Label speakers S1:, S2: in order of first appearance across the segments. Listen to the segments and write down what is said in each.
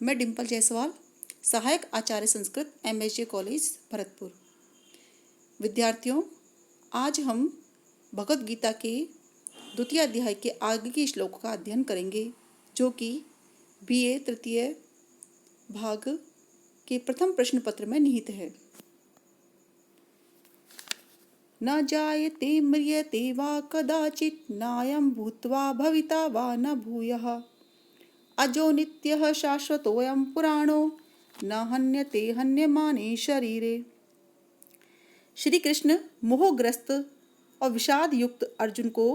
S1: मैं डिम्पल जायसवाल, सहायक आचार्य Sanskrit MSJ college Bharatpur. विद्यार्थियों, आज हम भगवद गीता के द्वितीय अध्याय के आगे के श्लोक का अध्ययन करेंगे, जो कि BA तृतीय भाग के प्रथम प्रश्न पत्र में निहित है। न जायते म्रियते वा कदाचित् नायं भूत्वा भविता वा न भूयः अजो नित्यः शाश्वतोऽयं पुराणो न हन्यते हन्यमाने शरीरे। श्री कृष्ण मोहग्रस्त और विषाद युक्त अर्जुन को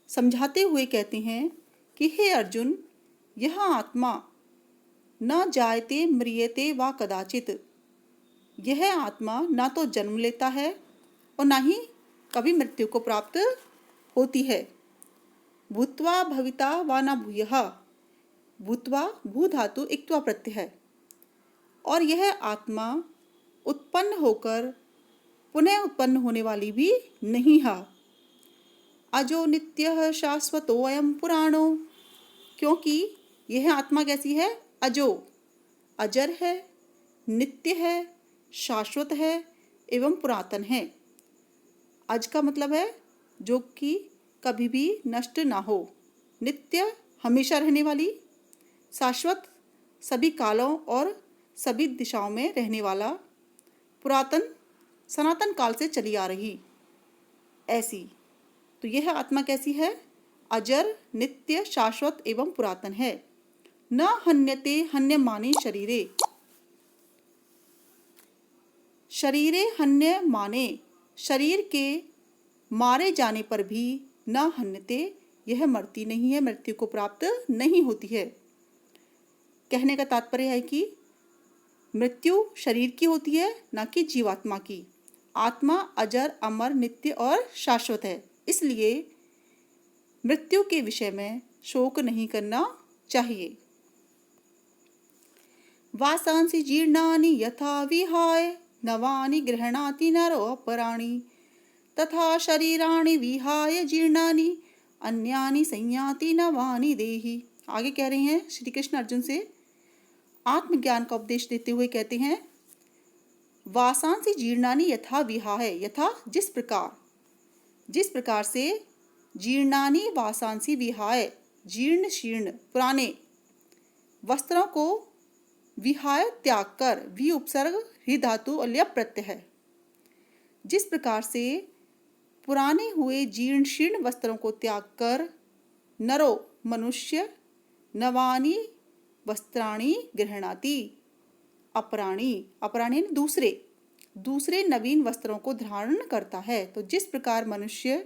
S1: समझाते हुए कहते हैं कि हे अर्जुन, यह आत्मा न जायते म्रियते वा कदाचित, यह आत्मा ना तो जन्म लेता है और ना ही कभी मृत्यु को प्राप्त होती है। भूत्वा भविता वा न भूयः, भूत्वा भू धातु इक्त्वा प्रत्यय है, और यह आत्मा उत्पन्न होकर पुनः उत्पन्न होने वाली भी नहीं है। अजो नित्यः शाश्वतोऽयं पुराणो, क्योंकि यह आत्मा कैसी है? अजो, अजर है, नित्य है, शाश्वत है एवं पुरातन है। अज का मतलब है जो कि कभी भी नष्ट ना हो, नित्य हमेशा रहने वाली, शाश्वत सभी कालों और सभी दिशाओं में रहने वाला, पुरातन सनातन काल से चली आ रही ऐसी। तो यह आत्मा कैसी है? अजर, नित्य, शाश्वत एवं पुरातन है। न हन्यते हन्यमाने शरीरे, शरीरे हन्य माने, शरीर के मारे जाने पर भी न हन्यते, यह मरती नहीं है, मृत्यु को प्राप्त नहीं होती है। कहने का तात्पर्य है कि मृत्यु शरीर की होती है, ना कि जीवात्मा की। आत्मा अजर, अमर, नित्य और शाश्वत है, इसलिए मृत्यु के विषय में शोक नहीं करना चाहिए। वासांसि जीर्णानि यथा विहाय नवानि गृह्णाति नरो अपराणि तथा शरीराणि विहाय जीर्णानि अन्यानि संयाति नवानि देहि। आगे कह रहे हैं श्री कृष्ण अर्जुन से आत्मज्ञान का उपदेश देते हुए कहते हैं, वासांसि जीर्णानि यथा विहाय, यथा जिस प्रकार से जीर्णानि वासांसि विहाय, जीर्ण शीर्ण पुराने वस्त्रों को विहाय त्याग कर, वि उपसर्ग हि धातु और ल्यप प्रत्यय है। जिस प्रकार से पुराने हुए जीर्ण शीर्ण वस्त्रों को त्याग कर नरो मनुष्य नवानि वस्त्राणि गृह्णाति, अपराणि, अपराणि दूसरे नवीन वस्त्रों को धारण करता है। तो जिस प्रकार मनुष्य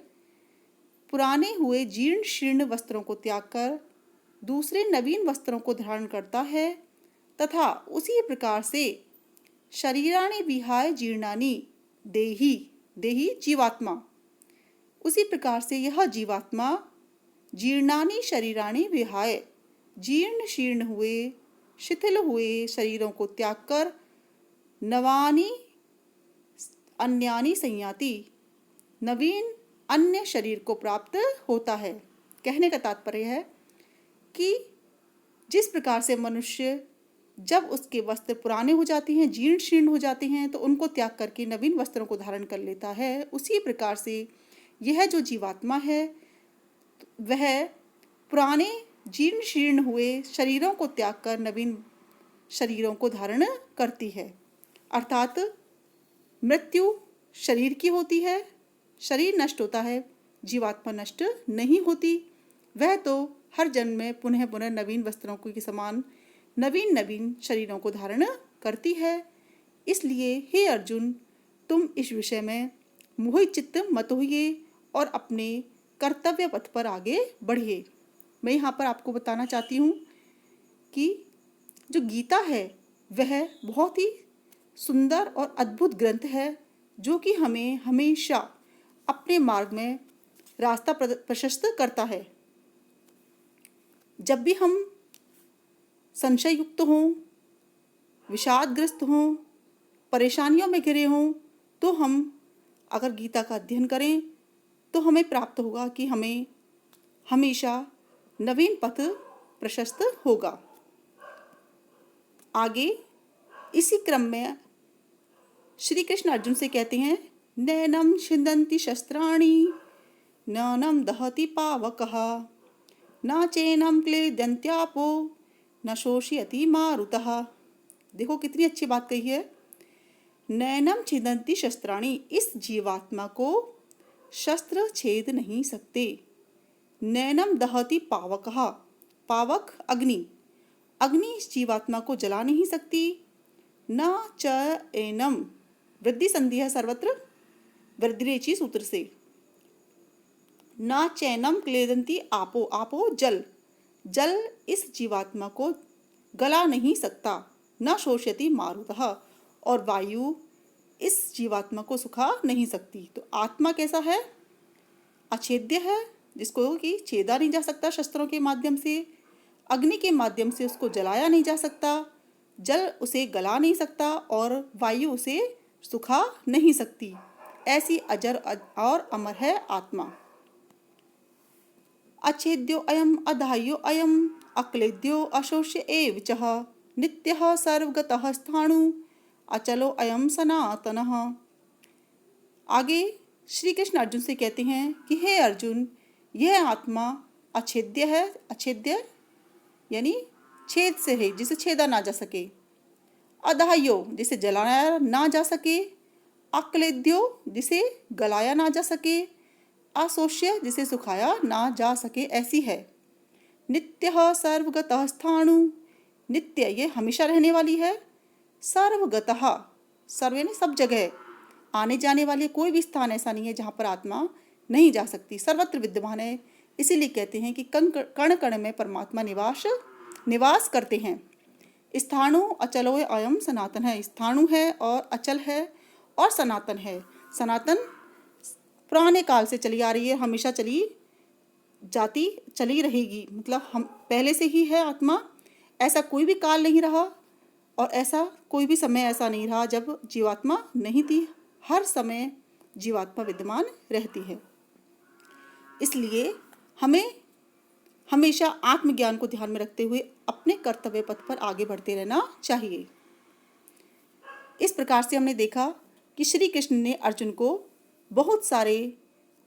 S1: पुराने हुए जीर्ण शीर्ण वस्त्रों को त्याग कर दूसरे नवीन वस्त्रों को धारण करता है, तथा उसी प्रकार से शरीराणि विहाय जीर्णानि देहि, देहि जीवात्मा, उसी प्रकार से यह जीवात्मा जीर्णानि शरीराणि विहाय, जीर्ण शीर्ण हुए शिथिल हुए शरीरों को त्याग कर नवानि अन्यानि संयाति, नवीन अन्य शरीर को प्राप्त होता है। कहने का तात्पर्य है कि जिस प्रकार से मनुष्य जब उसके वस्त्र पुराने हो जाते हैं, जीर्ण शीर्ण हो जाते हैं, तो उनको त्याग करके नवीन वस्त्रों को धारण कर लेता है, उसी प्रकार से यह जो जीवात्मा है वह पुराने जीर्ण शीर्ण हुए शरीरों को त्याग कर नवीन शरीरों को धारण करती है। अर्थात मृत्यु शरीर की होती है, शरीर नष्ट होता है, जीवात्मा नष्ट नहीं होती। वह तो हर जन्म में पुनः पुनः नवीन वस्त्रों के समान नवीन नवीन शरीरों को धारण करती है। इसलिए हे अर्जुन, तुम इस विषय में मोहित चित्त मत होइए और अपने कर्तव्य पथ पर आगे बढ़िए। मैं यहाँ पर आपको बताना चाहती हूँ कि जो गीता है वह बहुत ही सुंदर और अद्भुत ग्रंथ है, जो कि हमें हमेशा अपने मार्ग में रास्ता प्रशस्त करता है। जब भी हम संशय युक्त हों, विषादग्रस्त हों, परेशानियों में घिरे हों, तो हम अगर गीता का अध्ययन करें तो हमें प्राप्त होगा कि हमें हमेशा नवीन पथ प्रशस्त होगा। आगे इसी क्रम में श्री कृष्ण अर्जुन से कहते हैं, नैनम छिन्दन्ति शस्त्राणि नैनम दहति पावकः न चैनम क्लेदन्त्यापो न शोषयति मारुतः। देखो कितनी अच्छी बात कही है। नैनम छिन्दन्ति शस्त्राणि, इस जीवात्मा को शस्त्र छेद नहीं सकते। नैनम दहति पावकः, पावक अग्नि, अग्नि इस जीवात्मा को जला नहीं सकती। न च एनम, वृद्धि संधि है सर्वत्र वृद्धिरेचि सूत्र से। न चैनम क्लेदन्ति आपो, आपो जल, जल इस जीवात्मा को गला नहीं सकता। न शोषयति मारुतः, और वायु इस जीवात्मा को सुखा नहीं सकती। तो आत्मा कैसा है? अछेद्य है, जिसको कि छेदा नहीं जा सकता शस्त्रों के माध्यम से, अग्नि के माध्यम से उसको जलाया नहीं जा सकता, जल उसे गला नहीं सकता और वायु उसे सुखा नहीं सकती। ऐसी अजर और अमर है आत्मा। अच्छेद्यो अयम अधाह्यो अयम अक्लेद्यो अशोष्य एव चः नित्यः सर्वगतः स्थाणु अचलो अयम सनातनः। आगे श्री कृष्ण अर्जुन से कहते हैं कि हे अर्जुन, यह आत्मा अछेद्य है, अछेद्य यानी छेद से है, जिसे छेदा ना जा सके। अदाह्यो, जिसे जलाया ना जा सके। अक्लेद्यो, जिसे गलाया ना जा सके। अशोष्य, जिसे सुखाया ना जा सके, ऐसी है। नित्यः सर्वगतः स्थाणु, नित्य ये हमेशा रहने वाली है। सर्वगतः, सर्व यानी सब जगह, आने जाने वाली कोई भी स्थान ऐसा नहीं है जहाँ पर आत्मा नहीं जा सकती, सर्वत्र विद्यमान है। इसीलिए कहते हैं कि कण कण में परमात्मा निवास करते हैं। स्थाणु अचलो अयम सनातन है, स्थाणु है और अचल है और सनातन है। सनातन पुराने काल से चली आ रही है, हमेशा चली रहेगी, मतलब हम पहले से ही है आत्मा। ऐसा कोई भी काल नहीं रहा और ऐसा कोई भी समय ऐसा नहीं रहा जब जीवात्मा नहीं थी। हर समय जीवात्मा विद्यमान रहती है। इसलिए हमें हमेशा आत्मज्ञान को ध्यान में रखते हुए अपने कर्तव्य पथ पर आगे बढ़ते रहना चाहिए। इस प्रकार से हमने देखा कि श्री कृष्ण ने अर्जुन को बहुत सारे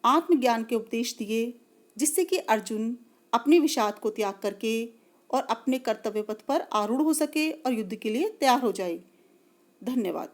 S1: आत्मज्ञान के उपदेश दिए, जिससे कि अर्जुन अपने विषाद को त्याग करके और अपने कर्तव्य पथ पर आरूढ़ हो सके और युद्ध के लिए तैयार हो जाए। धन्यवाद।